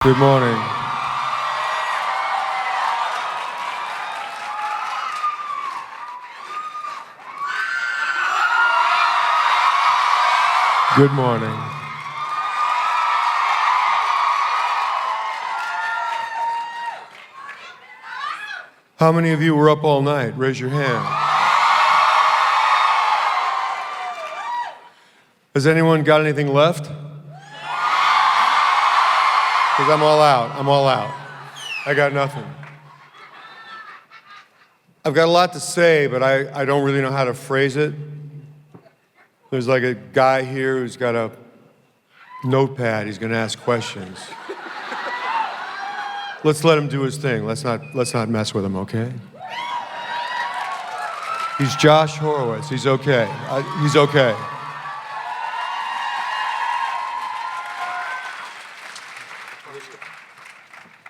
Good morning. Good morning. How many of you were up all night? Raise your hand. Has anyone got anything left? Because I'm all out. I got nothing. I've got a lot to say, but I don't really know how to phrase it. There's like a guy here who's got a notepad. He's going to ask questions. Let's let him do his thing. Let's not mess with him, okay? He's Josh Horowitz. He's okay. He's okay.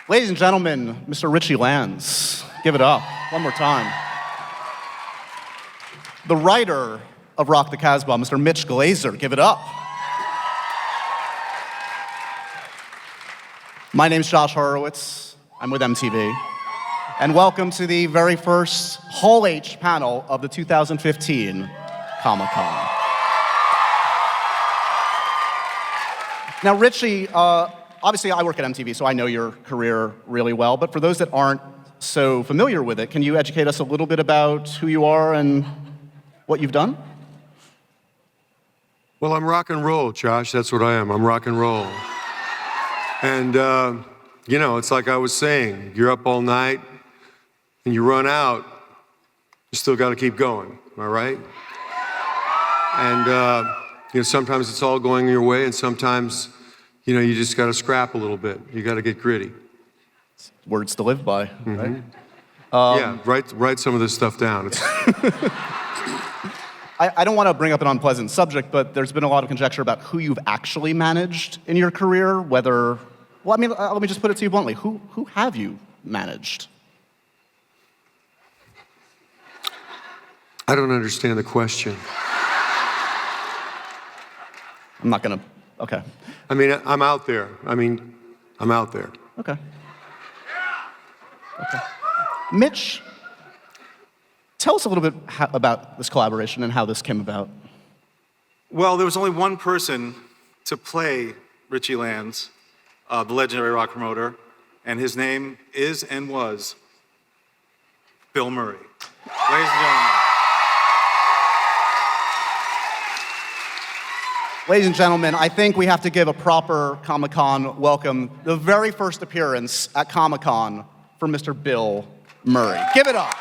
Ladies and gentlemen, Mr. Richie Lanz. Give it up one more time. The writer of Rock the Kasbah, Mr. Mitch Glazer. Give it up. My name's Josh Horowitz. I'm with MTV. And welcome to the very first Hall H panel of the 2015 Comic-Con. Now, Richie, obviously, I work at MTV, so I know your career really well. But for those that aren't so familiar with it, can you educate us a little bit about who you are and what you've done? Well, I'm rock and roll, Josh. That's what I am. I'm rock and roll. And, it's like I was saying, you're up all night and you run out, you still got to keep going. Am I right? And, sometimes it's all going your way, and sometimes you just got to scrap a little bit. You got to get gritty. Words to live by, right? Yeah, write some of this stuff down. I don't want to bring up an unpleasant subject, but there's been a lot of conjecture about who you've actually managed in your career, let me just put it to you bluntly. Who have you managed? I don't understand the question. I'm not going to, okay. I'm out there. I'm out there. Okay. Mitch, tell us a little bit about this collaboration and how this came about. Well, there was only one person to play Richie Lanz, the legendary rock promoter, and his name is and was Bill Murray. Ladies and gentlemen. Ladies and gentlemen, I think we have to give a proper Comic-Con welcome. The very first appearance at Comic-Con for Mr. Bill Murray. Give it up.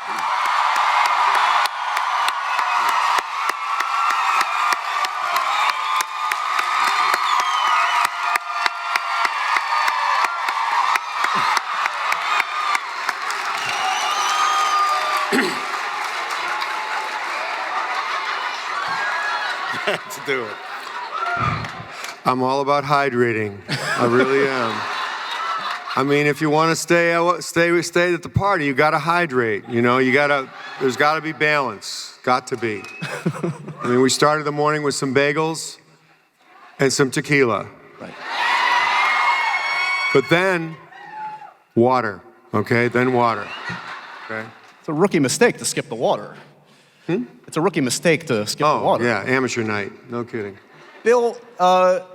To do it. I'm all about hydrating. I really am. If you want to stay at the party, you got to hydrate. There's got to be balance. Got to be. We started the morning with some bagels and some tequila. Right. But then, water. Okay? Then water. Okay? It's a rookie mistake to skip the water. It's a rookie mistake to skip the water. Oh, yeah, amateur night. No kidding. Bill,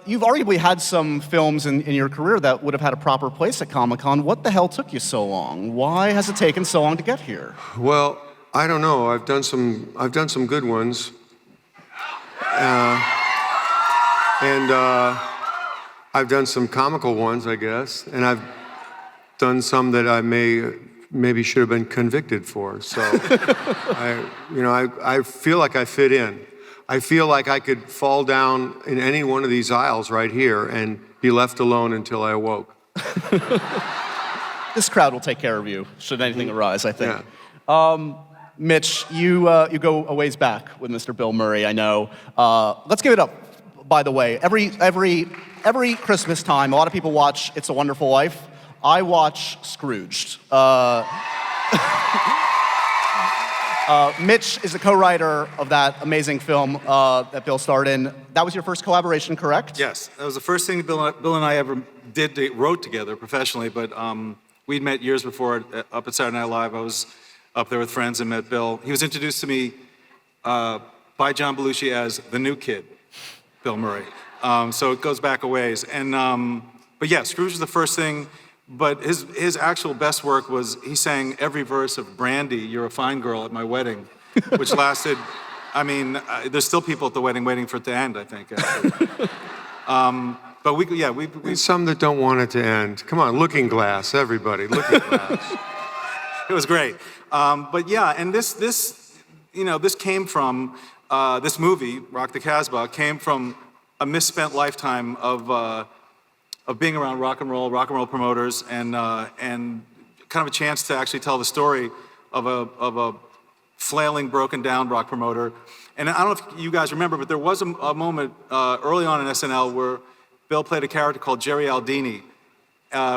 you've arguably had some films in your career that would have had a proper place at Comic-Con. What the hell took you so long? Why has it taken so long to get here? Well, I don't know. I've done some good ones. And I've done some comical ones, I guess. And I've done some that I maybe should have been convicted for. So, I feel like I fit in. I feel like I could fall down in any one of these aisles right here and be left alone until I awoke. This crowd will take care of you, should anything arise, I think. Yeah. Mitch, you go a ways back with Mr. Bill Murray, I know. Let's give it up, by the way. Every Christmas time, a lot of people watch It's a Wonderful Life. I watch Scrooged. Mitch is the co-writer of that amazing film that Bill starred in. That was your first collaboration, correct? Yes, that was the first thing Bill and I ever wrote together professionally, but we'd met years before up at Saturday Night Live. I was up there with friends and met Bill. He was introduced to me by John Belushi as the new kid, Bill Murray. So it goes back a ways. But yeah, Scrooge was the first thing, but his actual best work was he sang every verse of Brandy, You're a Fine Girl, at my wedding, which lasted, there's still people at the wedding waiting for it to end, I think, actually. But we There's some that don't want it to end. Come on, Looking Glass, everybody, Looking Glass. It was great. But yeah, and this came from, this movie, Rock the Kasbah, came from a misspent lifetime of being around rock and roll promoters, and kind of a chance to actually tell the story of a flailing, broken down rock promoter. And I don't know if you guys remember, but there was a moment early on in SNL where Bill played a character called Jerry Aldini,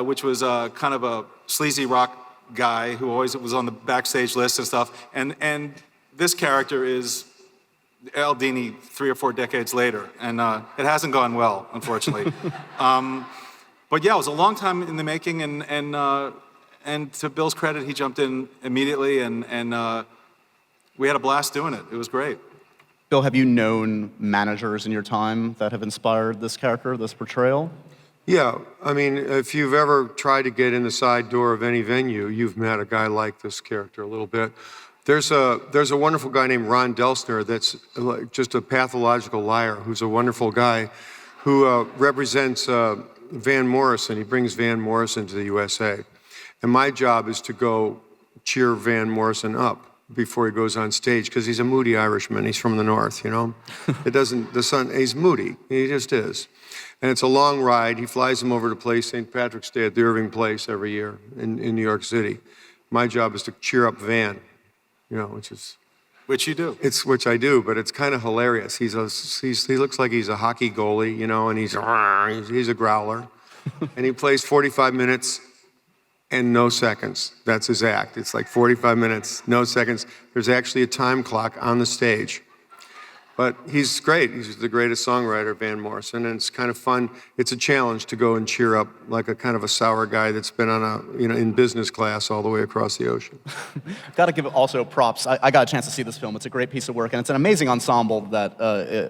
which was kind of a sleazy rock guy who always was on the backstage list and stuff. And this character is Aldini 3 or 4 decades later, and it hasn't gone well, unfortunately. But yeah, it was a long time in the making, and to Bill's credit, he jumped in immediately, and we had a blast doing it. It was great. Bill, have you known managers in your time that have inspired this character, this portrayal? Yeah, if you've ever tried to get in the side door of any venue, you've met a guy like this character a little bit. There's a wonderful guy named Ron Delsner that's just a pathological liar, who's a wonderful guy who represents Van Morrison. He brings Van Morrison to the USA. And my job is to go cheer Van Morrison up before he goes on stage, because he's a moody Irishman. He's from the north, you know? He's moody. He just is. And it's a long ride. He flies him over to play St. Patrick's Day at the Irving Place every year in New York City. My job is to cheer up Van, Which you do. Which I do, but it's kind of hilarious. He looks like he's a hockey goalie, and he's a growler. And he plays 45 minutes and no seconds. That's his act. It's like 45 minutes, no seconds. There's actually a time clock on the stage. But he's great. He's the greatest songwriter, Van Morrison, and it's kind of fun. It's a challenge to go and cheer up like a kind of a sour guy that's been on in business class all the way across the ocean. Got to give also props. I got a chance to see this film. It's a great piece of work, and it's an amazing ensemble that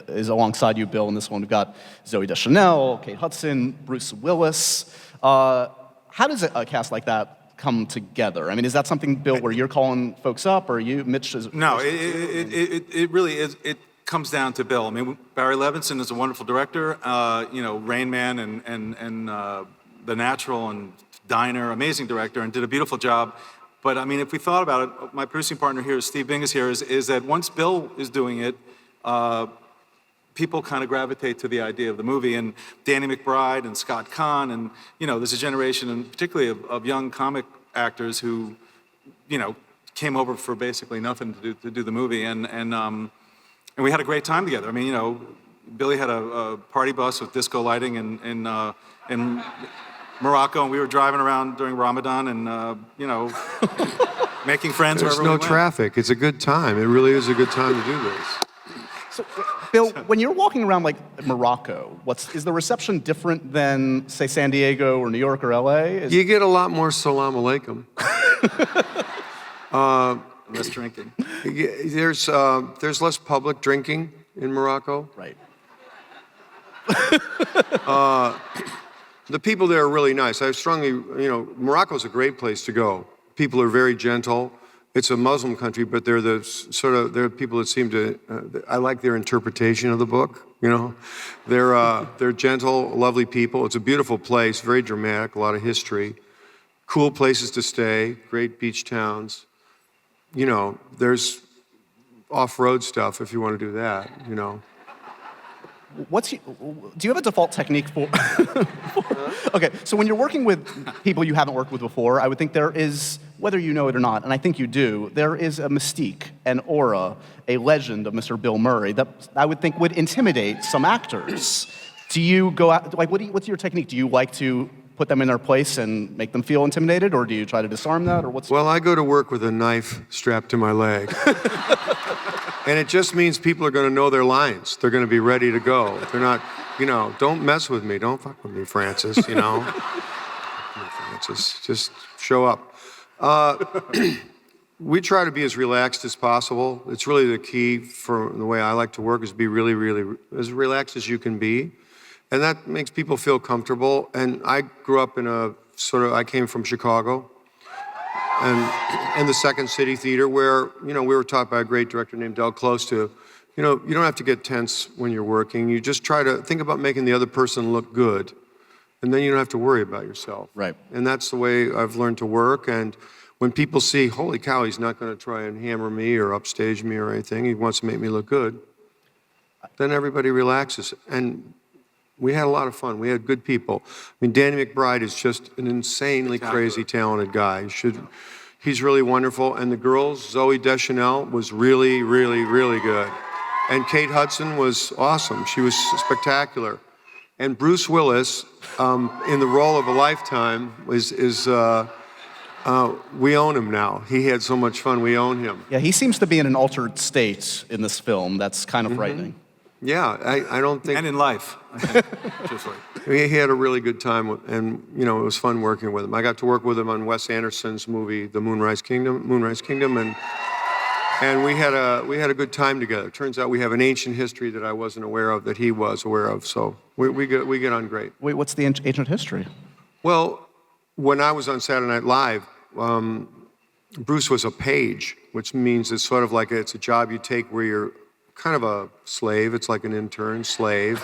is alongside you, Bill, in this one. We've got Zooey Deschanel, Kate Hudson, Bruce Willis. How does a cast like that come together? Is that something, Bill, where you're calling folks up, or you, Mitch? No, it really is. It comes down to Bill. Barry Levinson is a wonderful director. Rain Man and The Natural and Diner, amazing director, and did a beautiful job. But if we thought about it, my producing partner here, Steve Bingus here, is that once Bill is doing it, people kind of gravitate to the idea of the movie. And Danny McBride and Scott Kahn, and there's a generation, and particularly of young comic actors who, came over for basically nothing to do the movie, and we had a great time together. Billy had a party bus with disco lighting in Morocco, and we were driving around during Ramadan, and making friends. There's no traffic. It's a good time. It really is a good time to do this. So, Bill, when you're walking around like Morocco, is the reception different than, say, San Diego or New York or LA? You get a lot more salam alaikum. Less drinking. There's less public drinking in Morocco. Right. The people there are really nice. I strongly, Morocco's a great place to go. People are very gentle. It's a Muslim country, but they're they're people that seem to, I like their interpretation of the book, They're gentle, lovely people. It's a beautiful place, very dramatic, a lot of history. Cool places to stay, great beach towns. There's off-road stuff if you want to do that, Do you have a default technique for? Okay, so when you're working with people you haven't worked with before, I would think there is, whether you know it or not, and I think you do, there is a mystique, an aura, a legend of Mr. Bill Murray that I would think would intimidate some actors. Do you go out, what's your technique? Do you like to put them in their place and make them feel intimidated, or do you try to disarm that, or what's? Well, I go to work with a knife strapped to my leg. And it just means people are going to know their lines. They're going to be ready to go. They're not, don't mess with me. Don't fuck with me, Francis, Francis, just show up. We try to be as relaxed as possible. It's really the key for the way I like to work is be really, really as relaxed as you can be. And that makes people feel comfortable. And I grew up in I came from Chicago. And in the Second City Theater, where we were taught by a great director named Del Close to, you don't have to get tense when you're working. You just try to think about making the other person look good, and then you don't have to worry about yourself. Right. And that's the way I've learned to work. And when people see, holy cow, he's not going to try and hammer me or upstage me or anything. He wants to make me look good. Then everybody relaxes. And we had a lot of fun. We had good people. I mean, Danny McBride is just an insanely crazy, talented guy. He's really wonderful. And the girls, Zooey Deschanel was really, really, really good. And Kate Hudson was awesome. She was spectacular. And Bruce Willis, in the role of a lifetime, we own him now. He had so much fun. We own him. Yeah, he seems to be in an altered state in this film. That's kind of frightening. Yeah, I don't think... And in life, I think, truthfully. He had a really good time, and it was fun working with him. I got to work with him on Wes Anderson's movie, The Moonrise Kingdom, and we had a good time together. Turns out we have an ancient history that I wasn't aware of that he was aware of, so we get on great. Wait, what's the ancient history? Well, when I was on Saturday Night Live, Bruce was a page, which means it's sort of like it's a job you take where you're kind of a slave. It's like an intern slave.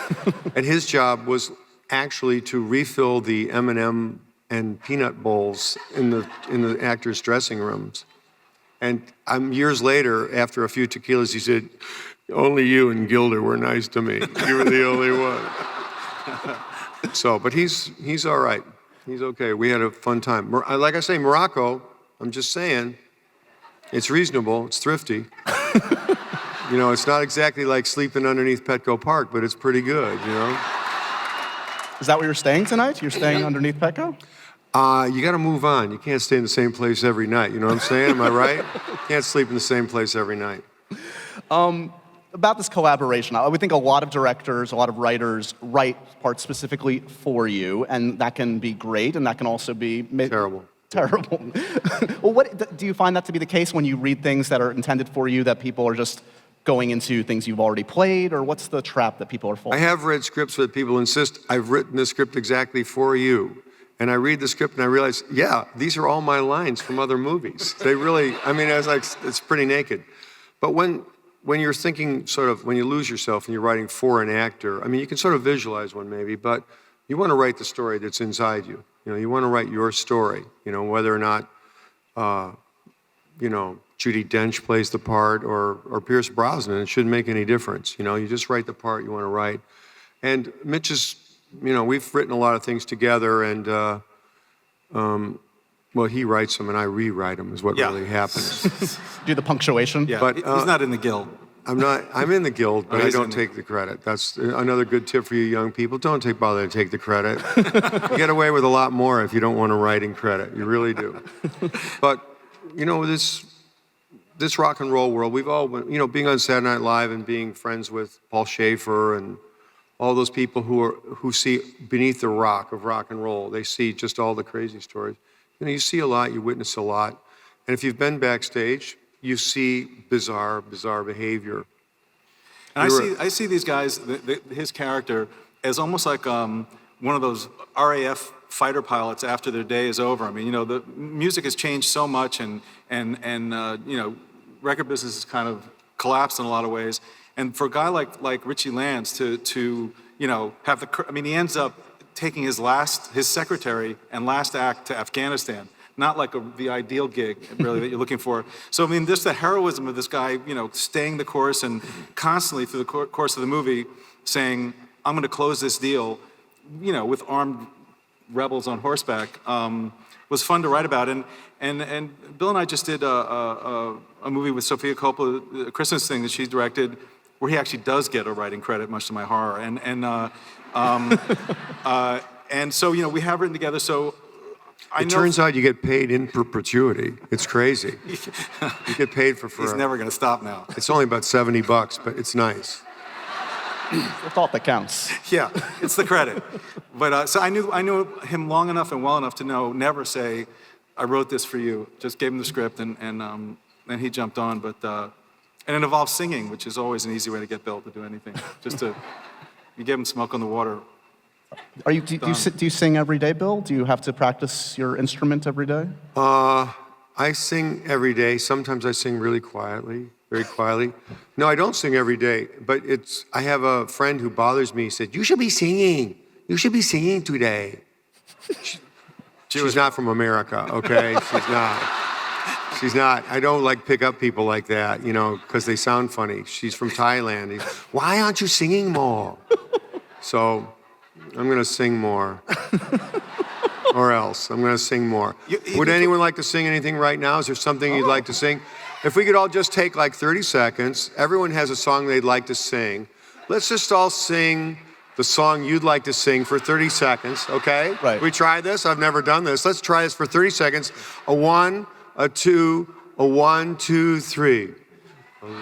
And his job was actually to refill the M&M and peanut bowls in the actors' dressing rooms. And years later, after a few tequilas, he said, "Only you and Gilda were nice to me. You were the only one." So, but he's all right. He's okay. We had a fun time. Like I say, Morocco, I'm just saying, it's reasonable, it's thrifty. It's not exactly like sleeping underneath Petco Park, but it's pretty good, Is that where you're staying tonight? You're staying underneath Petco? You got to move on. You can't stay in the same place every night. You know what I'm saying? Am I right? Can't sleep in the same place every night. About this collaboration, I would think a lot of directors, a lot of writers write parts specifically for you, and that can be great, and that can also be... Terrible. Terrible. Well, do you find that to be the case when you read things that are intended for you, that people are just going into things you've already played, or what's the trap that people are falling? I have read scripts that people insist, I've written this script exactly for you. And I read the script and I realize, yeah, these are all my lines from other movies. They really, it's pretty naked. But when you're thinking when you lose yourself and you're writing for an actor, you can sort of visualize one maybe, but you want to write the story that's inside you. You want to write your story, whether or not, Judi Dench plays the part or Pierce Brosnan. It shouldn't make any difference. You just write the part you want to write. And Mitch is, we've written a lot of things together, and he writes them and I rewrite them is what really happens. Do the punctuation? Yeah, but he's not in the guild. I'm in the guild, but I don't take the credit. That's another good tip for you young people. Don't bother to take the credit. You get away with a lot more if you don't want to write in credit. You really do. But, this rock and roll world, we've all been, being on Saturday Night Live and being friends with Paul Schaefer and all those people who see beneath the rock of rock and roll. They see just all the crazy stories. You see a lot, you witness a lot. And if you've been backstage, you see bizarre behavior. And I see these guys, his character, as almost like one of those RAF fighter pilots after their day is over. The music has changed so much, and record business has kind of collapsed in a lot of ways. And for a guy like Richie Lanz to have he ends up taking his secretary and last act to Afghanistan. Not like the ideal gig, really, that you're looking for. So, just the heroism of this guy, staying the course and constantly through the course of the movie saying, I'm going to close this deal, with armed rebels on horseback, was fun to write about. And Bill and I just did a movie with Sofia Coppola, a Christmas thing that she directed, where he actually does get a writing credit, much to my horror. And so, we have written together. So It turns out you get paid in perpetuity. It's crazy. You get paid for forever. He's never going to stop now. It's only about $70, but it's nice. The thought that counts. Yeah, it's the credit. But so I knew him long enough and well enough to know never say, I wrote this for you. Just gave him the script and he jumped on. But and it involves singing, which is always an easy way to get Bill to do anything. You give him smoke on the water. Do you sing every day, Bill? Do you have to practice your instrument every day? I sing every day. Sometimes I sing really quietly, very quietly. No, I don't sing every day, but I have a friend who bothers me. He said, you should be singing. You should be singing today. She's not from America, okay? She's not. I don't pick up people like that, because they sound funny. She's from Thailand. Why aren't you singing more? So I'm going to sing more. Or else. I'm going to sing more. Would anyone like to sing anything right now? Is there something you'd like to sing? If we could all just take 30 seconds. Everyone has a song they'd like to sing. Let's just all sing the song you'd like to sing for 30 seconds, okay? Right. We try this? I've never done this. Let's try this for 30 seconds. A 1, a 2, a 1, 2, 3.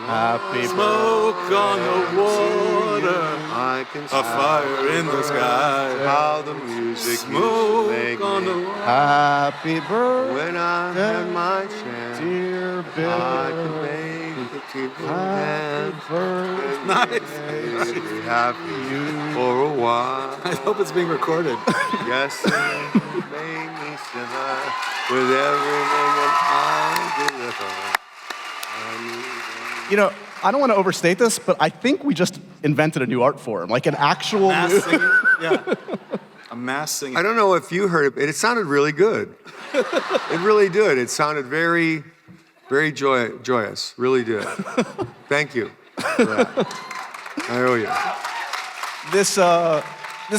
Happy Smoke on the water, I can a fire in the sky. how the music Smoke make on the me. water. Happy birthday, When I had my chance, dear Bill. I could make the people Happy dance. birthday. Nice. Be happy for a while. I hope it's being recorded. Yes, it made me shiver with everything that I deliver. I don't want to overstate this, but I think we just invented a new art form, an actual Mass new... singing. Yeah. A mass singing. I don't know if you heard it. It sounded really good. It really did. It sounded very, very joyous. Really did. Thank you for that. I owe you. This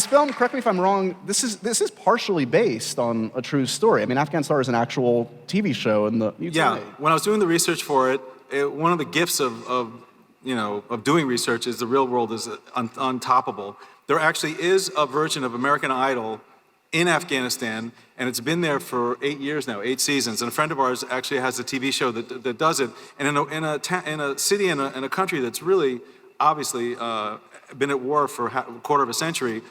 film, correct me if I'm wrong, this is partially based on a true story. I mean, Afghan Star is an actual TV show, and Yeah. When I was doing the research for it, one of the gifts of doing research is the real world is untoppable. There actually is a version of American Idol in Afghanistan, and it's been there for 8 years now, 8 seasons. And a friend of ours actually has a TV show that does it. And in a city in a country that's really obviously been at war for a quarter of a century,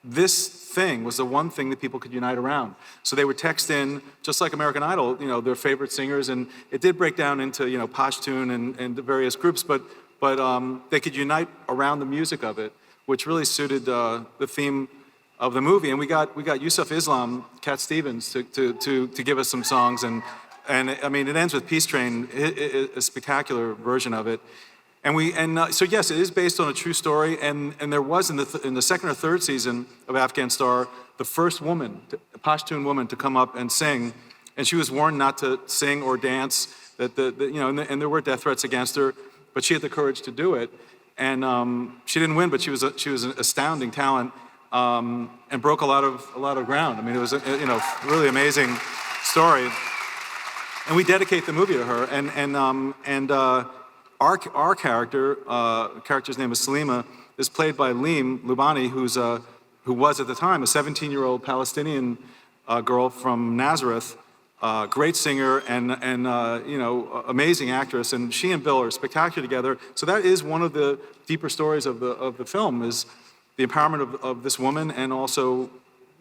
this thing was the one thing that people could unite around. So they would text in, just like American Idol, their favorite singers, and it did break down into Pashtun and the various groups, but they could unite around the music of it, which really suited the theme of the movie. And we got Yusuf Islam, Cat Stevens, to give us some songs, and I mean it ends with Peace Train, a spectacular version of it. So yes, it is based on a true story, and there was in the second or third season of Afghan Star, the first woman, a Pashtun woman, to come up and sing, and she was warned not to sing or dance. And there were death threats against her, but she had the courage to do it, and she didn't win, but she was an astounding talent, and broke a lot of ground. I mean, it was a really amazing story, and we dedicate the movie to her, Our character's name is Salima, is played by Leem Lubani, who was at the time a 17-year-old Palestinian girl from Nazareth, great singer and amazing actress, and she and Bill are spectacular together. So that is one of the deeper stories of the film, is the empowerment of this woman, and also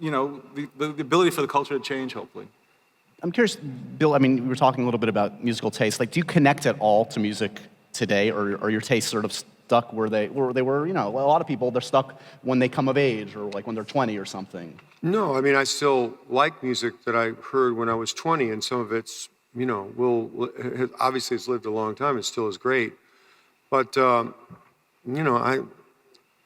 the ability for the culture to change, hopefully. I'm curious, Bill, I mean, we were talking a little bit about musical taste. Do you connect at all to music today, or are your tastes sort of stuck where they were, a lot of people, they're stuck when they come of age, or when they're 20 or something? No, I mean, I still like music that I heard when I was 20, and some of it's, obviously it's lived a long time, it still is great. But,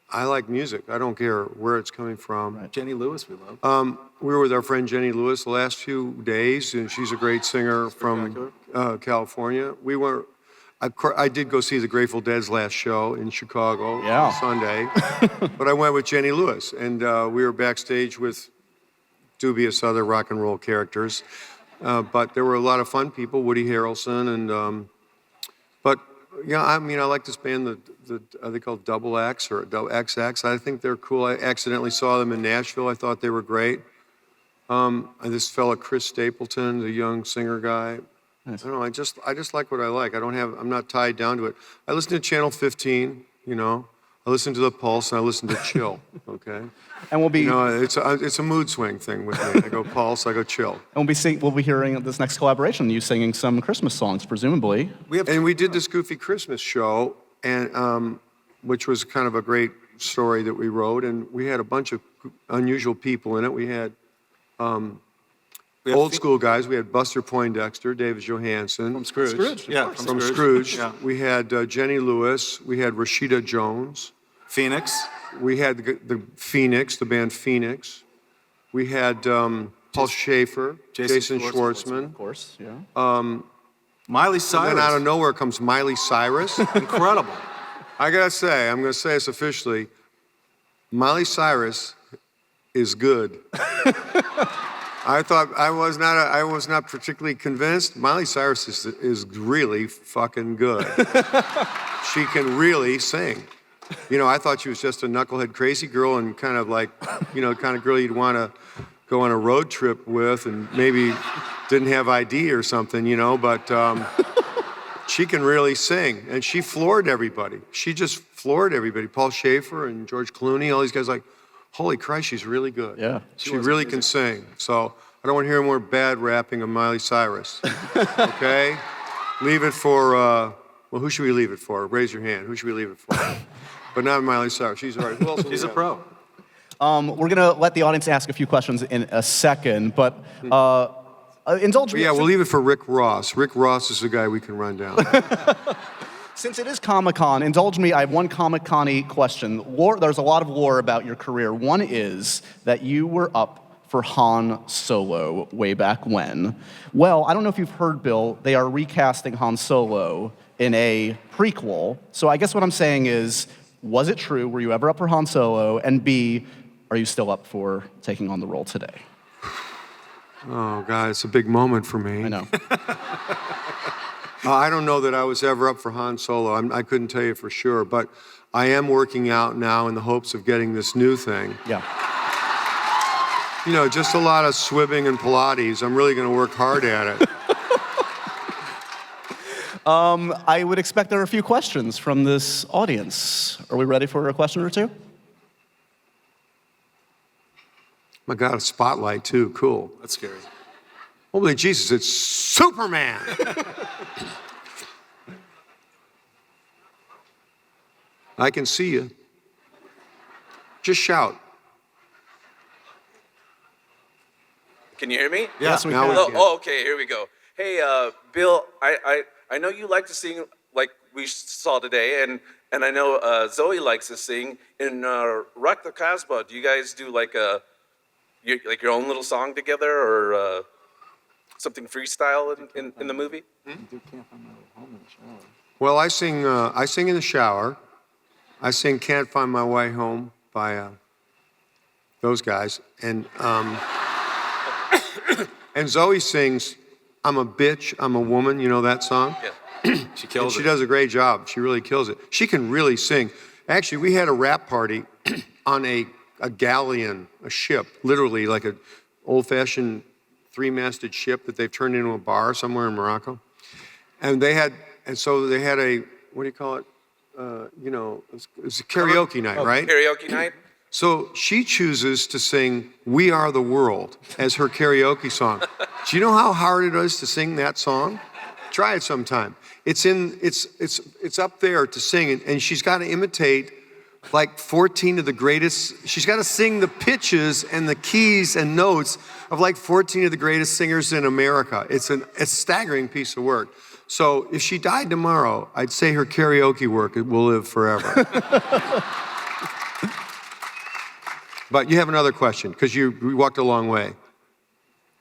I like music. I don't care where it's coming from. Right. Jenny Lewis, we love. We were with our friend Jenny Lewis the last few days, and she's a great singer from California. I did go see the Grateful Dead's last show in Chicago on Sunday, but I went with Jenny Lewis, and we were backstage with dubious other rock and roll characters, but there were a lot of fun people, Woody Harrelson, and but Yeah, I mean, I like this band, are they called Double X or Double XX? I think they're cool. I accidentally saw them in Nashville. I thought they were great. And this fella, Chris Stapleton, the young singer guy. Nice. I don't know, I just like what I like. I'm not tied down to it. I listen to Channel 15, you know. I listen to The Pulse and I listen to Chill, okay? And we'll be You know, it's a mood swing thing with me. I go Pulse, I go Chill. and we'll be hearing this next collaboration, you singing some Christmas songs, presumably. And we did this Goofy Christmas show, and which was kind of a great story that we wrote, and we had a bunch of unusual people in it. We had old school guys. We had Buster Poindexter, David Johansen. From Scrooge. Scrooge, of Yeah, course. From Scrooge. Yeah. We had Jenny Lewis. We had Rashida Jones. Phoenix. We had the Phoenix, the band Phoenix. We had Paul Schaefer, Jason Schwartzman. Of course, yeah. Miley And Cyrus. then out of nowhere comes Miley Cyrus. Incredible. I gotta say, I'm gonna say this officially. Miley Cyrus is good. I thought I was not particularly convinced. Miley Cyrus is really fucking good. She can really sing. You know, I thought she was just a knucklehead crazy girl and kind of like, you know, kind of girl you'd want to go on a road trip with and maybe didn't have ID or something, you know, but she can really sing. And she floored everybody. She just floored everybody. Paul Schaefer and George Clooney, all these guys like, holy Christ, she's really good. Yeah. She really can sing. So I don't want to hear more bad rapping of Miley Cyrus. Okay? Leave it for, well, who should we leave it for? Raise your hand. Who should we leave it for? But not Miley Cyrus. She's all right. Who else? She's a pro. We're going to let the audience ask a few questions in a second, but indulge me. Yeah, we'll leave it for Rick Ross. Rick Ross is the guy we can run down. Since it is Comic-Con, indulge me, I have one Comic-Con-y question. There's a lot of lore about your career. One is that you were up for Han Solo way back when. Well, I don't know if you've heard, Bill, they are recasting Han Solo in a prequel. So I guess what I'm saying is, was it true? Were you ever up for Han Solo? And B, are you still up for taking on the role today? Oh, God, it's a big moment for me. I know. I don't know that I was ever up for Han Solo. I couldn't tell you for sure, but I am working out now in the hopes of getting this new thing. Yeah. You know, just a lot of swimming and Pilates. I'm really going to work hard at it. I would expect there are a few questions from this audience. Are we ready for a question or two? My God, a spotlight too. Cool. That's scary. Holy Jesus, it's Superman. I can see you. Just shout. Can you hear me? Yes, we now can. we Oh, can. oh, okay, here we go. Hey, Bill, I know you like to sing like we saw today, and I know Zoe likes to sing. In Rock the Kasbah, do you guys do like your own little song together or something freestyle in the movie? Well, I sing in the shower. I sing "Can't Find My Way Home" by those guys, and and Zoe sings "I'm a Bitch, I'm a Woman." You know that song? Yeah. She kills She it. does a great job. She really kills it. She can really sing. Actually, we had a rap party on a galleon, a ship, literally like an old-fashioned three-masted ship that they've turned into a bar somewhere in Morocco. And so they had a, what do you call it? You know, it's a karaoke night, right? Karaoke night? So she chooses to sing "We Are the World" as her karaoke song. Do you know how hard it is to sing that song? Try it sometime. It's up there to sing, and she's got to imitate like 14 of the greatest. She's got to sing the pitches and the keys and notes of like 14 of the greatest singers in America. It's a staggering piece of work. So if she died tomorrow, I'd say her karaoke work will live forever. But you have another question, because we walked a long way.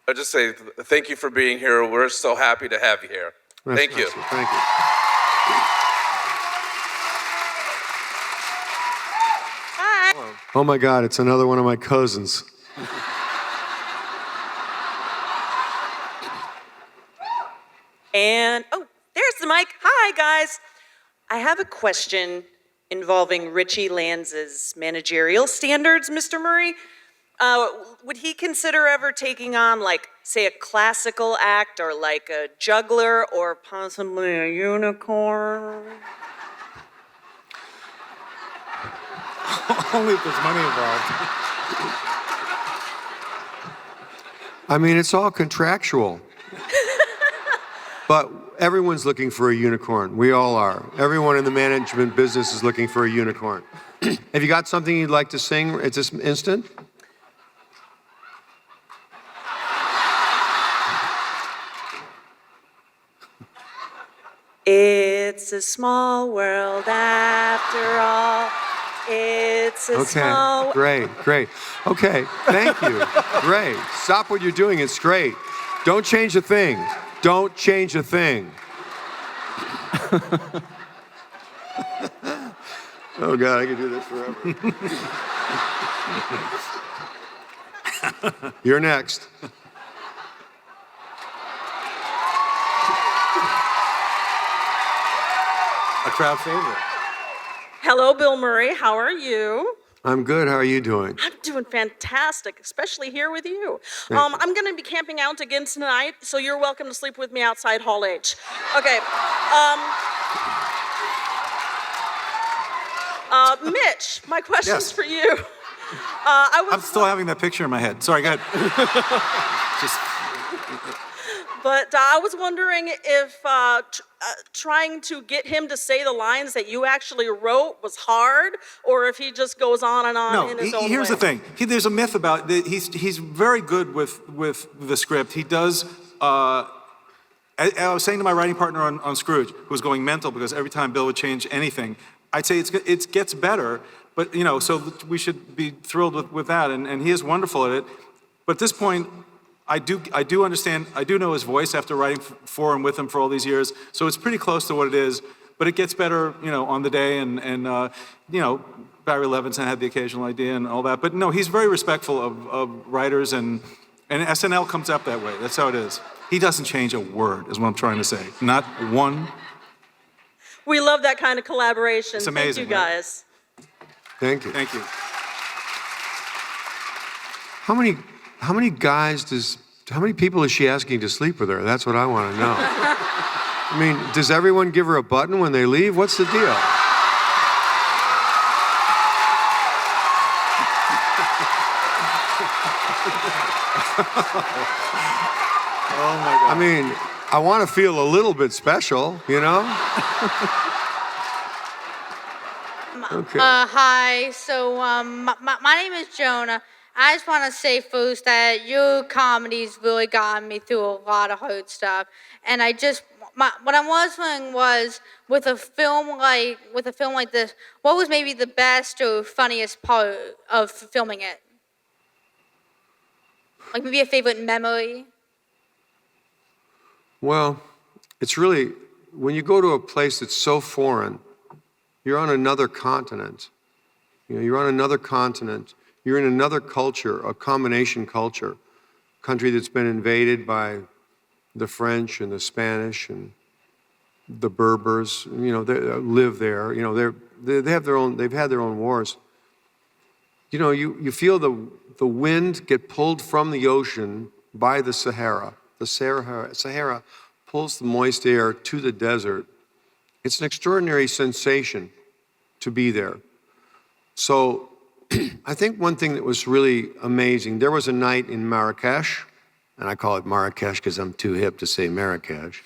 I'll just say thank you for being here. We're so happy to have you here. That's Thank you. awesome. Thank you. Oh my God, it's another one of my cousins. And, oh, there's the mic. Hi, guys. I have a question involving Richie Lanz's managerial standards, Mr. Murray. Would he consider ever taking on, like, say, a classical act or like a juggler or possibly a unicorn? Only if there's money involved. I mean, it's all contractual. But everyone's looking for a unicorn. We all are. Everyone in the management business is looking for a unicorn. Have you got something you'd like to sing at this instant? It's a small world after all. It's a small... Okay, great. Okay, thank you. Great. Stop what you're doing. It's great. Don't change a thing. Don't change a thing. Oh, God, I could do this forever. You're next. A crowd favorite. Hello, Bill Murray. How are you? I'm good. How are you doing? I'm doing fantastic, especially here with you. Thank you. I'm going to be camping out again tonight, so you're welcome to sleep with me outside Hall H. Okay. Mitch, my question's Yes. for you. I'm still having that picture in my head. Sorry, go ahead. Just But I was wondering if trying to get him to say the lines that you actually wrote was hard, or if he just goes on and on in his own here's way. the thing. There's a myth about he's very good with the script. He does. I was saying to my writing partner on Scrooge, who was going mental because every time Bill would change anything, I'd say it gets better. But so we should be thrilled with that. And he is wonderful at it. But at this point, I do understand. I do know his voice after writing for and with him for all these years. So it's pretty close to what it is. But it gets better, on the day. And Barry Levinson had the occasional idea and all that. But no, he's very respectful of writers, and SNL comes up that way. That's how it is. He doesn't change a word, is what I'm trying to say. Not one. We love that kind of collaboration. It's amazing, Thank you, right? guys. Thank you. Thank you. How many people is she asking to sleep with her? That's what I want to know. I mean, does everyone give her a button when they leave? What's the deal? Oh my God. I mean, I want to feel a little bit special, Okay. Hi, so my name is Jonah. I just want to say first that your comedy's really gotten me through a lot of hard stuff. And what I'm wondering was, with a film like this, what was maybe the best or funniest part of filming it? Like maybe a favorite memory? Well, it's really, when you go to a place that's so foreign, you're on another continent. You're on another continent. You're in another culture, a combination culture, country that's been invaded by the French and the Spanish and the Berbers. They live there. They have their own. They've had their own wars. You feel the wind get pulled from the ocean by the Sahara. The Sahara pulls the moist air to the desert. It's an extraordinary sensation to be there. So I think one thing that was really amazing, there was a night in Marrakesh, and I call it Marrakesh because I'm too hip to say Marrakesh.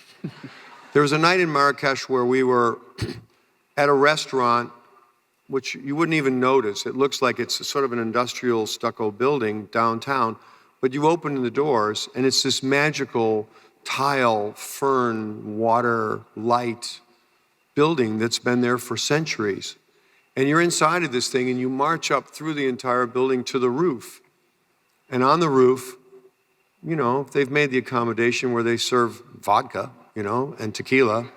There was a night in Marrakesh where we were at a restaurant, which you wouldn't even notice. It looks like it's sort of an industrial stucco building downtown, but you open the doors, and it's this magical tile, fern, water, light building that's been there for centuries. And you're inside of this thing, and you march up through the entire building to the roof. And on the roof, they've made the accommodation where they serve vodka, and tequila.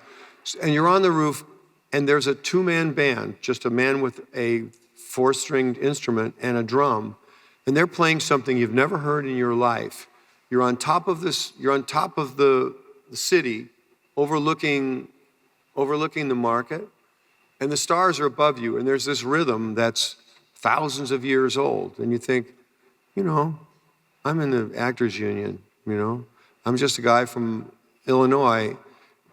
And you're on the roof, and there's a two-man band, just a man with a four-stringed instrument and a drum, and they're playing something you've never heard in your life. You're on top of the city, overlooking the market, and the stars are above you, and there's this rhythm that's thousands of years old, and you think, you know, I'm in the Actors Union, you know? I'm just a guy from Illinois,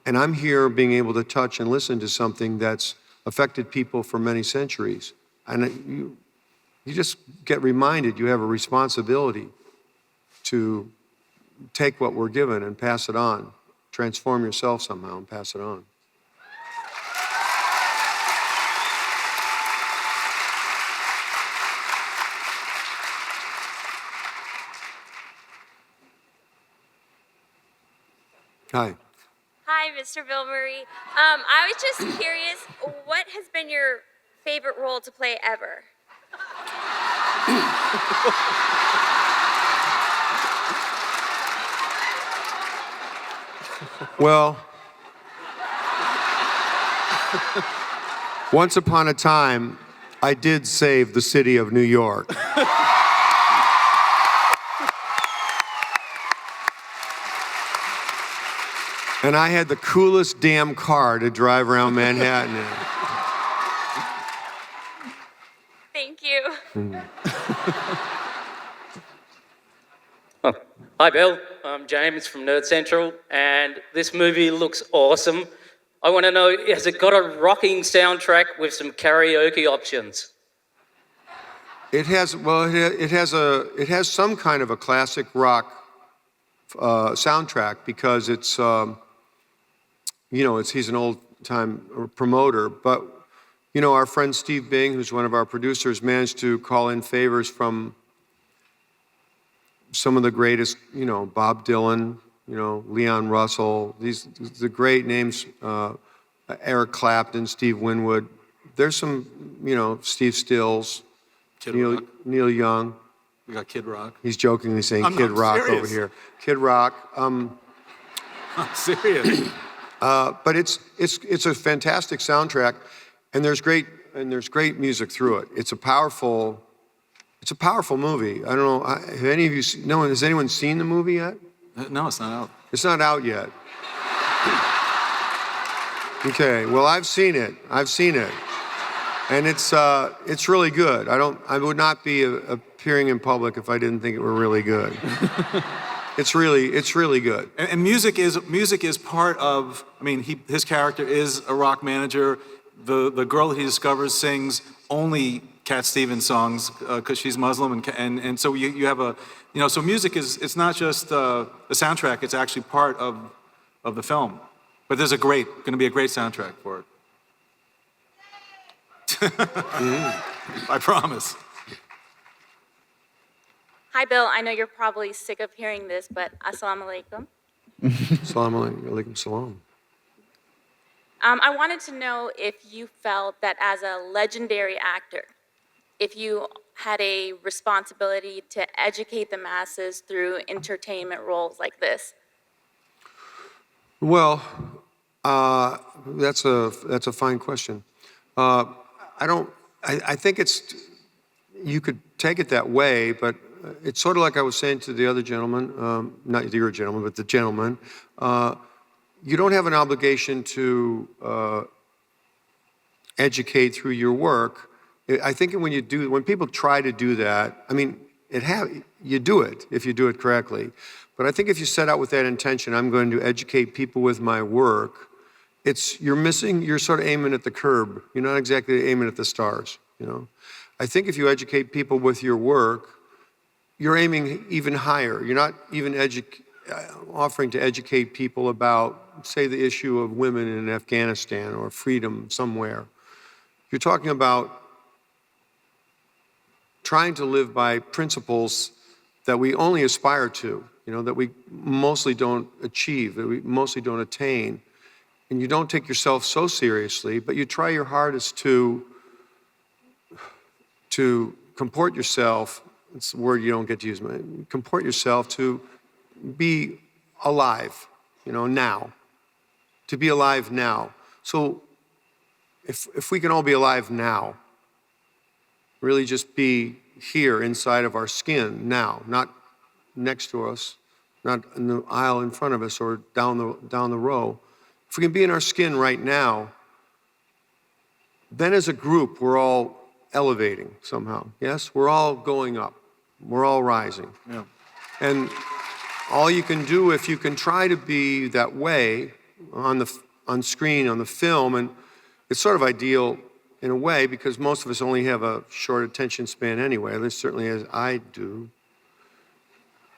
and I'm here being able to touch and listen to something that's affected people for many centuries. And you just get reminded you have a responsibility to take what we're given and pass it on, transform yourself somehow and pass it on. Hi. Hi, Mr. Bill Murray. I was just curious, what has been your favorite role to play ever? Well, once upon a time, I did save the city of New York. And I had the coolest damn car to drive around Manhattan in. Thank you. Hi, Bill. I'm James from Nerd Central, and this movie looks awesome. I want to know, has it got a rocking soundtrack with some karaoke options? It has, well, it has some kind of a classic rock soundtrack because it's, you know, he's an old-time promoter, but, you know, our friend Steve Bing, who's one of our producers, managed to call in favors from some of the greatest, you know, Bob Dylan, you know, Leon Russell, the great names, Eric Clapton, Steve Winwood. There's some, you know, Steve Stills, Neil Young. We got Kid Rock. He's jokingly saying Kid Rock over here. Kid Rock. I'm serious. But it's a fantastic soundtrack, and there's great music through it. It's a powerful movie. I don't know. Have any of you? Has anyone seen the movie yet? No, it's not out. It's not out yet. Okay. Well, I've seen it, and it's really good. I would not be appearing in public if I didn't think it were really good. It's really good. And music is part of. I mean, his character is a rock manager. The girl that he discovers sings only Cat Stevens songs because she's Muslim, and so you have a, you know, so music it's not just the soundtrack. It's actually part of the film. But there's going to be a great soundtrack for it. I promise. Hi, Bill. I know you're probably sick of hearing this, but assalamu alaikum. Assalamu alaikum salam. I wanted to know if you felt that as a legendary actor, if you had a responsibility to educate the masses through entertainment roles like this. Well, that's a fine question. I think you could take it that way, but it's sort of like I was saying to the other gentleman, not your gentleman, but the gentleman. You don't have an obligation to educate through your work. I think when people try to do that, I mean, you do it if you do it correctly. But I think if you set out with that intention, I'm going to educate people with my work, you're sort of aiming at the curb. You're not exactly aiming at the stars, you know. I think if you educate people with your work, you're aiming even higher. You're not even offering to educate people about, say, the issue of women in Afghanistan or freedom somewhere. You're talking about trying to live by principles that we only aspire to, you know, that we mostly don't achieve, that we mostly don't attain. And you don't take yourself so seriously, but you try your hardest to comport yourself. It's a word you don't get to use. Comport yourself to be alive, you know, now. To be alive now. So if we can all be alive now, really just be here inside of our skin now, not next to us, not in the aisle in front of us or down the row. If we can be in our skin right now, then as a group, we're all elevating somehow. Yes? We're all going up. We're all rising. Yeah. And all you can do, if you can try to be that way on screen, on the film, and it's sort of ideal in a way because most of us only have a short attention span anyway, at least certainly as I do.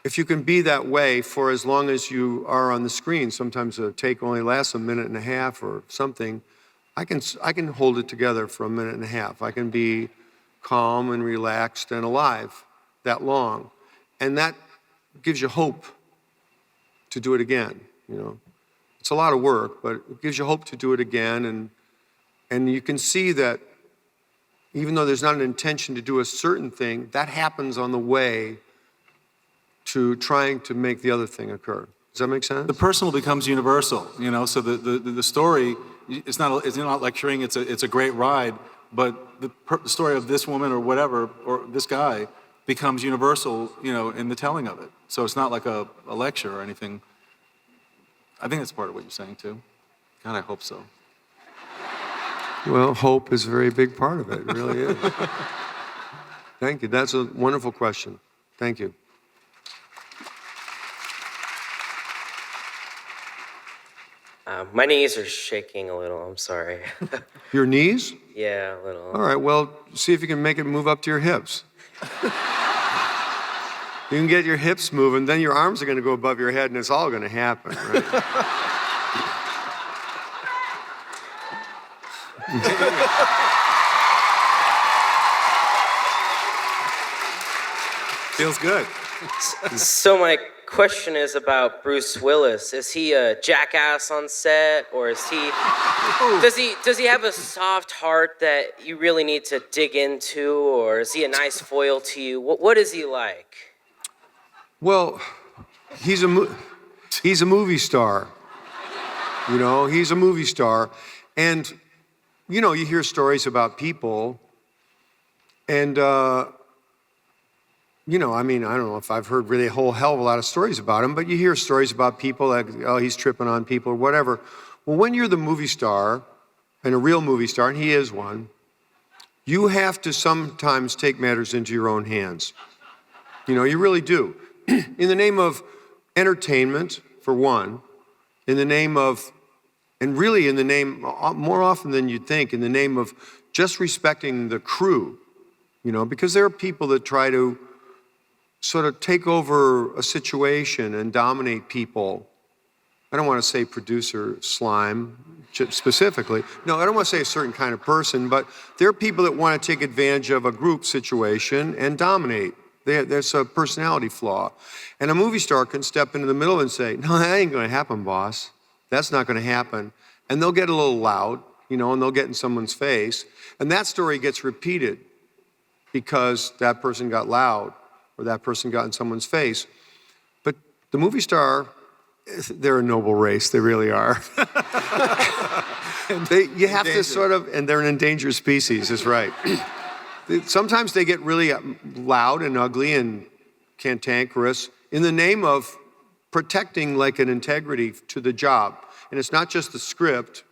If you can be that way for as long as you are on the screen, sometimes a take only lasts a minute and a half or something, I can hold it together for a minute and a half. I can be calm and relaxed and alive that long. And that gives you hope to do it again, you know. It's a lot of work, but it gives you hope to do it again. And you can see that even though there's not an intention to do a certain thing, that happens on the way to trying to make the other thing occur. Does that make sense? The personal becomes universal, you know. So the story, it's not lecturing. It's a great ride, but the story of this woman or whatever or this guy becomes universal, you know, in the telling of it. So it's not like a lecture or anything. I think that's part of what you're saying too. God, I hope so. Well, hope is a very big part of it. It really is. Thank you. That's a wonderful question. Thank you. My knees are shaking a little. I'm sorry. Your knees? Yeah, a little. All right, well, see if you can make it move up to your hips. You can get your hips moving, then your arms are going to go above your head, and it's all going to happen, right? Feels good. So my question is about Bruce Willis. Is he a jackass on set, or is he? Does he have a soft heart that you really need to dig into, or is he a nice foil to you? What is he like? Well, he's a movie star. You know, he's a movie star. And, you know, you hear stories about people, and, you know, I mean, I don't know if I've heard really a whole hell of a lot of stories about him, but you hear stories about people like, oh, he's tripping on people or whatever. Well, when you're the movie star, and a real movie star, and he is one, you have to sometimes take matters into your own hands. You know, you really do. In the name of entertainment, for one, in the name of, and really in the name, more often than you'd think, in the name of just respecting the crew, you know, because there are people that try to sort of take over a situation and dominate people. I don't want to say producer slime specifically. No, I don't want to say a certain kind of person, but there are people that want to take advantage of a group situation and dominate. There's a personality flaw. And a movie star can step into the middle and say, no, that ain't going to happen, boss. That's not going to happen. And they'll get a little loud, you know, and they'll get in someone's face. And that story gets repeated because that person got loud or that person got in someone's face. But the movie star, they're a noble race. They really are. You have to sort of, and they're an endangered species, is right. Sometimes they get really loud and ugly and cantankerous in the name of protecting like an integrity to the job. And it's not just the script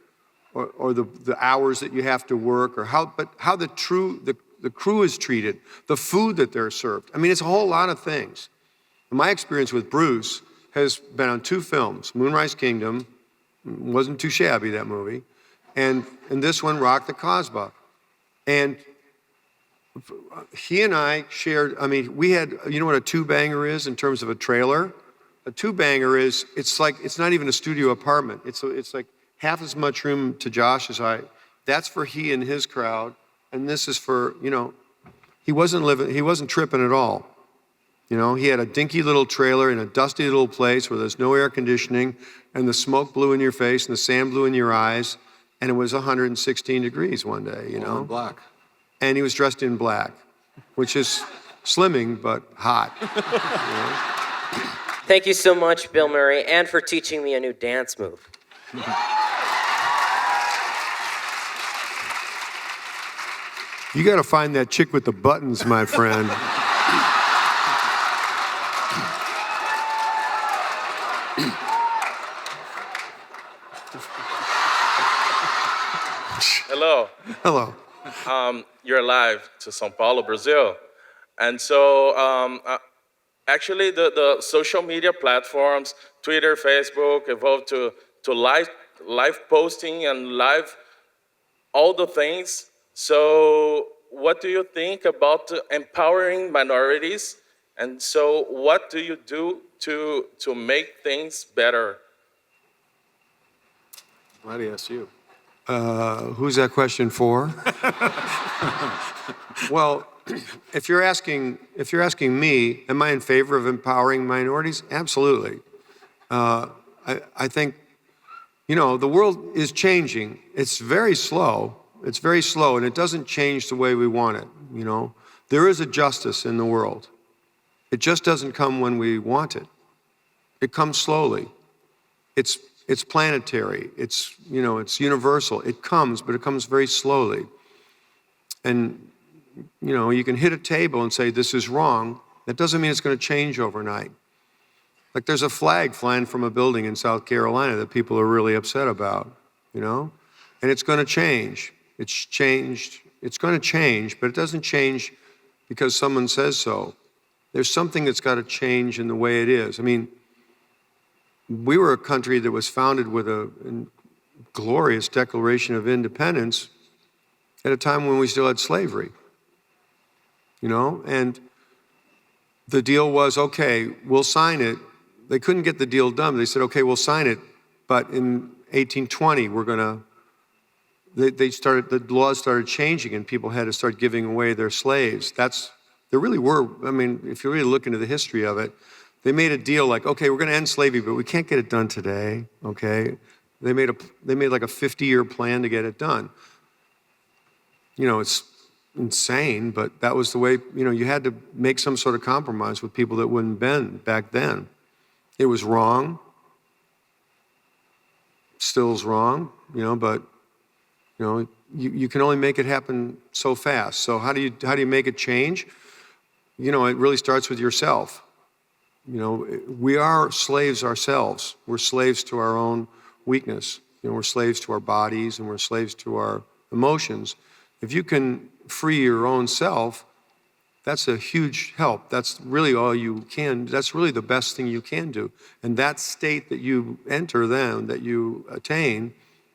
or the hours that you have to work or how the crew is treated, the food that they're served. I mean, it's a whole lot of things. And my experience with Bruce has been on 2 films, Moonrise Kingdom, wasn't too shabby, that movie, and this one, Rock the Kasbah. And he and I shared, I mean, we had, you know what a 2-banger is in terms of a trailer? A 2-banger is, it's not even a studio apartment. It's like half as much room to Josh as I. That's for he and his crowd, and this is for, you know, he wasn't tripping at all. You know, he had a dinky little trailer in a dusty little place where there's no air conditioning, and the smoke blew in your face and the sand blew in your eyes, and it was 116 degrees one day, you know? Black. And he was dressed in black, which is slimming, but hot. You know? Thank you so much, Bill Murray, and for teaching me a new dance move. You got to find that chick with the buttons, my friend. Hello. Hello. You're live to São Paulo, Brazil. And so actually the social media platforms, Twitter, Facebook, evolved to live posting and live all the things. So what do you think about empowering minorities? And so what do you do to make things better? Glad he asked you. Who's that question for? Well, if you're asking me, am I in favor of empowering minorities? Absolutely. I think, the world is changing. It's very slow. It's very slow, and it doesn't change the way we want it. There is a justice in the world. It just doesn't come when we want it. It comes slowly. It's planetary. It's universal. It comes, but it comes very slowly. And you can hit a table and say this is wrong. That doesn't mean it's going to change overnight. Like there's a flag flying from a building in South Carolina that people are really upset about, and it's going to change. It's changed. It's going to change, but it doesn't change because someone says so. There's something that's got to change in the way it is. I mean, we were a country that was founded with a glorious Declaration of Independence at a time when we still had slavery, and the deal was, okay, we'll sign it. They couldn't get the deal done. They said, okay, we'll sign it, but in 1820, the laws started changing and people had to start giving away their slaves. There really were, if you really look into the history of it, they made a deal like, okay, we're going to end slavery, but we can't get it done today, okay? They made like a 50-year plan to get it done. It's insane, but that was the way, you had to make some sort of compromise with people that wouldn't bend back then. It was wrong. Still is wrong, but, you can only make it happen so fast. So how do you make it change? It really starts with yourself. We are slaves ourselves. We're slaves to our own weakness. We're slaves to our bodies and we're slaves to our emotions. If you can free your own self, that's a huge help. That's really all you can. That's really the best thing you can do. And that state that you enter then, that you attain,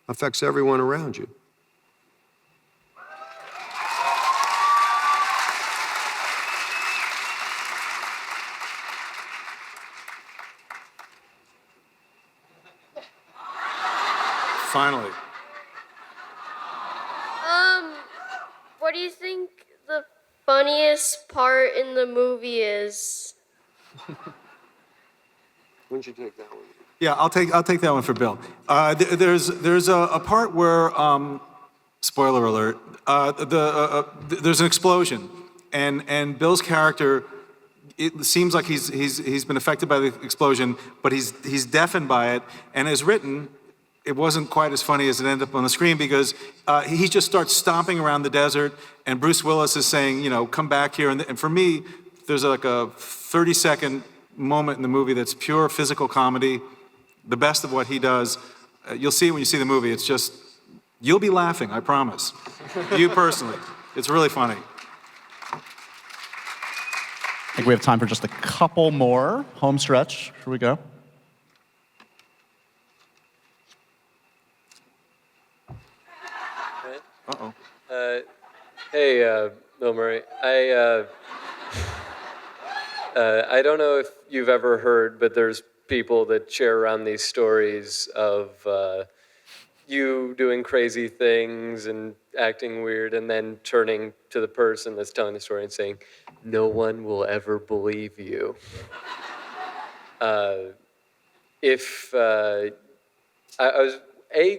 affects everyone around you. Finally. What do you think the funniest part in the movie is? Why don't you take that one? Yeah, I'll take that one for Bill. There's a part where, spoiler alert, there's an explosion, and Bill's character, it seems like he's been affected by the explosion, but he's deafened by it, and as written, it wasn't quite as funny as it ended up on the screen because he just starts stomping around the desert, and Bruce Willis is saying, come back here. And for me, there's like a 30-second moment in the movie that's pure physical comedy, the best of what he does. You'll see it when you see the movie. It's just, you'll be laughing, I promise. You personally. It's really funny. I think we have time for just a couple more. Home stretch. Here we go. Uh-oh. Hey, Bill Murray. I don't know if you've ever heard, but there's people that share around these stories of you doing crazy things and acting weird and then turning to the person that's telling the story and saying, no one will ever believe you. I was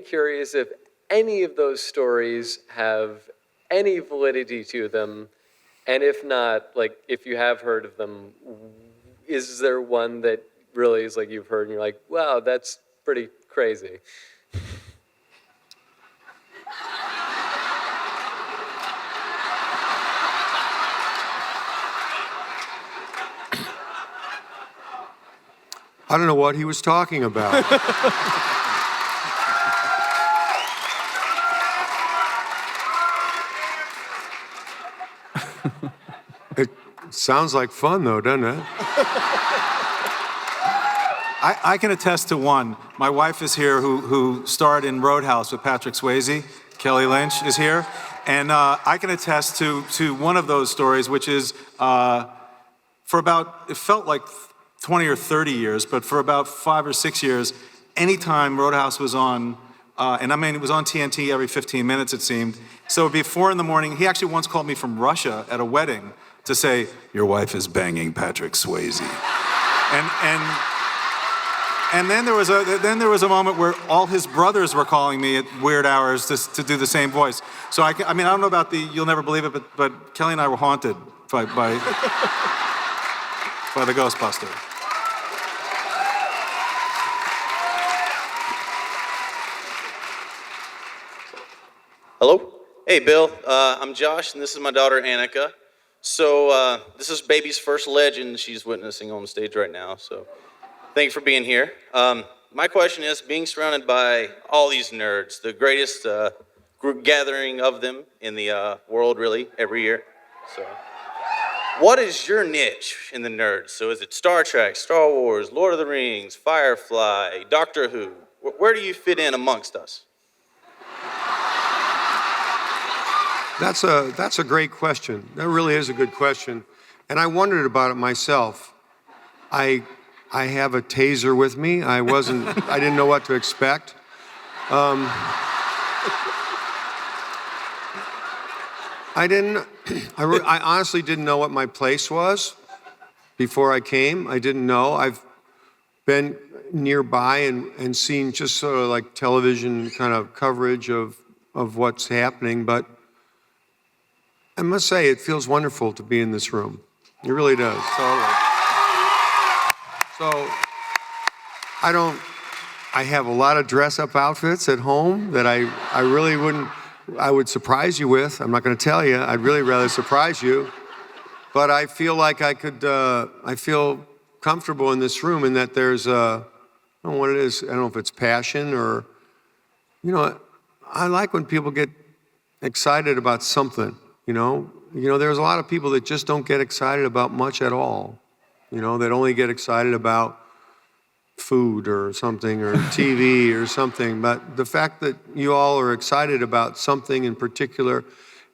curious if any of those stories have any validity to them, and if not, like if you have heard of them, is there one that really is like you've heard and you're like, wow, that's pretty crazy? I don't know what he was talking about. Sounds like fun, though, doesn't it? I can attest to one. My wife is here who starred in Roadhouse with Patrick Swayze. Kelly Lynch is here. And I can attest to one of those stories, which is for about, it felt like 20 or 30 years, but for about 5 or 6 years, anytime Roadhouse was on, and I mean, it was on TNT every 15 minutes, it seemed. So it'd be 4 in the morning. He actually once called me from Russia at a wedding to say, "Your wife is banging Patrick Swayze." And then there was a moment where all his brothers were calling me at weird hours to do the same voice. So I mean, I don't know about you'll never believe it, but Kelly and I were haunted by the Ghostbusters. Hello? Hey, Bill. I'm Josh, and this is my daughter, Annika. So this is baby's first legend she's witnessing on stage right now, so thank you for being here. My question is, being surrounded by all these nerds, the greatest group gathering of them in the world, really, every year. So, what is your niche in the nerds? So is it Star Trek, Star Wars, Lord of the Rings, Firefly, Doctor Who? Where do you fit in amongst us? That's a great question. That really is a good question. And I wondered about it myself. I have a taser with me. I didn't know what to expect. I honestly didn't know what my place was before I came. I didn't know. I've been nearby and seen just sort of like television kind of coverage of what's happening, but I must say it feels wonderful to be in this room. It really does. So I have a lot of dress-up outfits at home that I really would surprise you with. I'm not going to tell you. I'd really rather surprise you. But I feel like I feel comfortable in this room in that there's I don't know what it is. I don't know if it's passion or, I like when people get excited about something, There's a lot of people that just don't get excited about much at all. That only get excited about food or something or TV or something. But the fact that you all are excited about something in particular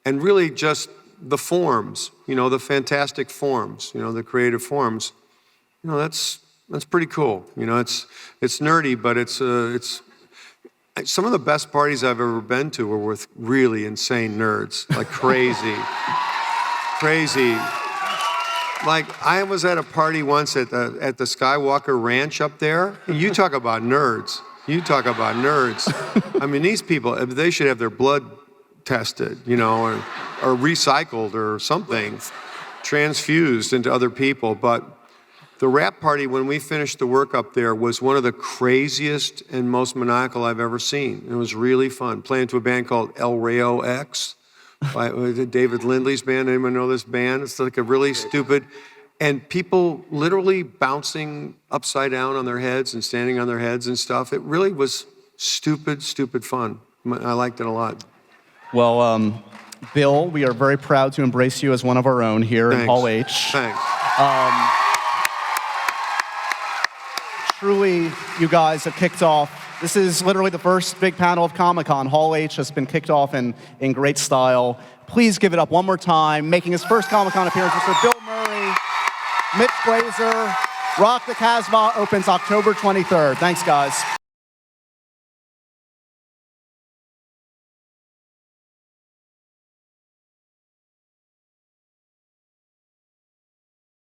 and really just the forms, the fantastic forms, the creative forms, that's pretty cool. It's nerdy, but it's some of the best parties I've ever been to were with really insane nerds, like crazy. Like, I was at a party once at the Skywalker Ranch up there. You talk about nerds. I mean, these people, they should have their blood tested, or recycled or something, transfused into other people. But the rap party, when we finished the work up there, was one of the craziest and most maniacal I've ever seen. It was really fun. Playing to a band called El Rayo X. By David Lindley's band. Anyone know this band? It's like a really stupid, and people literally bouncing upside down on their heads and standing on their heads and stuff. It really was stupid fun. I liked it a lot. Well, Bill, we are very proud to embrace you as one of our own here in Hall H. Thanks. Truly, you guys have kicked off. This is literally the first big panel of Comic-Con. Hall H has been kicked off in great style. Please give it up one more time. Making his first Comic-Con appearance, Mr. Bill Murray, Mitch Glazer. Rock the Kasbah opens October 23rd. Thanks, guys.